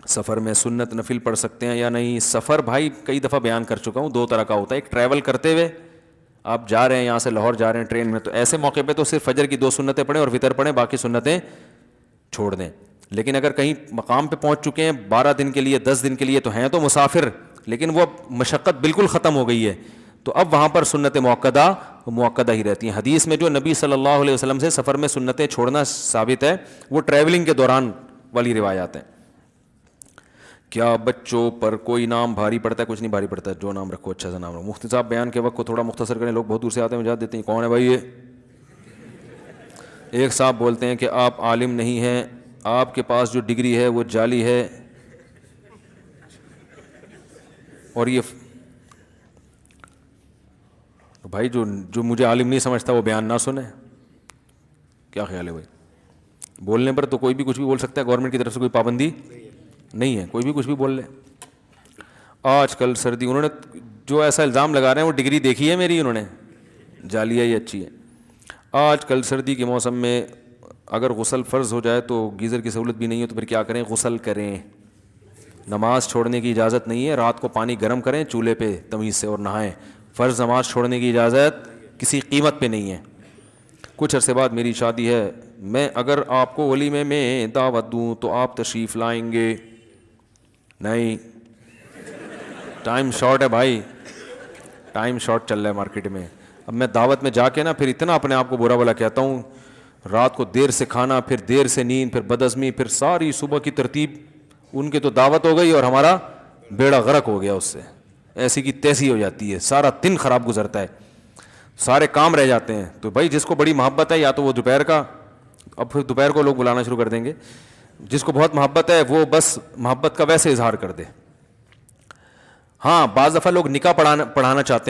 سفر میں سنت نفل پڑھ سکتے ہیں یا نہیں؟ سفر بھائی کئی دفعہ بیان کر چکا ہوں، دو طرح کا ہوتا ہے. ایک ٹریول کرتے ہوئے آپ جا رہے ہیں یہاں سے لاہور جا رہے ہیں ٹرین میں، تو ایسے موقع پہ تو صرف فجر کی 2 سنتیں پڑھیں اور وطر پڑھیں، باقی سنتیں چھوڑ دیں. لیکن اگر کہیں مقام پہ پہنچ چکے ہیں 12 دن کے لیے 10 دن کے لیے، تو ہیں تو مسافر لیکن وہ مشقت بالکل ختم ہو گئی ہے، تو اب وہاں پر سنت موقدہ ہی رہتی ہیں. حدیث میں جو نبی صلی اللہ علیہ وسلم سے سفر میں سنتیں چھوڑنا ثابت ہے وہ ٹریولنگ کے دوران والی روایات ہیں. کیا بچوں پر کوئی نام بھاری پڑتا ہے؟ کچھ نہیں بھاری پڑتا ہے، جو نام رکھو اچھا سا نام رکھو. مفتی صاحب بیان کے وقت کو تھوڑا مختصر کریں، لوگ بہت دور سے آتے ہیں مجھے دیتے ہیں کون ہے بھائی یہ. ایک صاحب بولتے ہیں کہ آپ عالم نہیں ہیں، آپ کے پاس جو ڈگری ہے وہ جعلی ہے، اور یہ بھائی جو مجھے عالم نہیں سمجھتا وہ بیان نہ سنے. کیا خیال ہے بھائی؟ بولنے پر تو کوئی بھی کچھ بھی بول سکتا ہے، گورنمنٹ کی طرف سے کوئی پابندی نہیں ہے، کوئی بھی کچھ بھی بول لے. آج کل سردی، انہوں نے جو ایسا الزام لگا رہے ہیں وہ ڈگری دیکھی ہے میری، انہوں نے جعلی ہے یہ اچھی ہے. آج کل سردی کے موسم میں اگر غسل فرض ہو جائے تو گیزر کی سہولت بھی نہیں ہے، تو پھر کیا کریں؟ غسل کریں. نماز چھوڑنے کی اجازت نہیں ہے، رات کو پانی گرم کریں چولہے پہ تمیز سے اور نہائیں. فرض نماز چھوڑنے کی اجازت کسی قیمت پہ نہیں ہے. کچھ عرصے بعد میری شادی ہے، میں اگر آپ کو ولیمے میں دعوت دوں تو آپ تشریف لائیں گے؟ نہیں، ٹائم شارٹ ہے بھائی، ٹائم شارٹ چل رہا ہے مارکیٹ میں. اب میں دعوت میں جا کے نا پھر اتنا اپنے آپ کو برا بھلا کہتا ہوں، رات کو دیر سے کھانا، پھر دیر سے نیند، پھر بدعزمی، پھر ساری صبح کی ترتیب. ان کی تو دعوت ہو گئی اور ہمارا بیڑا غرق ہو گیا اس سے، ایسی کی تیسی ہو جاتی ہے، سارا دن خراب گزرتا ہے، سارے کام رہ جاتے ہیں. تو بھائی جس کو بڑی محبت ہے یا تو وہ دوپہر کا، اب پھر دوپہر کو لوگ بلانا شروع کر دیں گے، جس کو بہت محبت ہے وہ بس محبت کا ویسے اظہار کر دے. ہاں بعض دفعہ لوگ نکاح پڑھانا چاہتے ہیں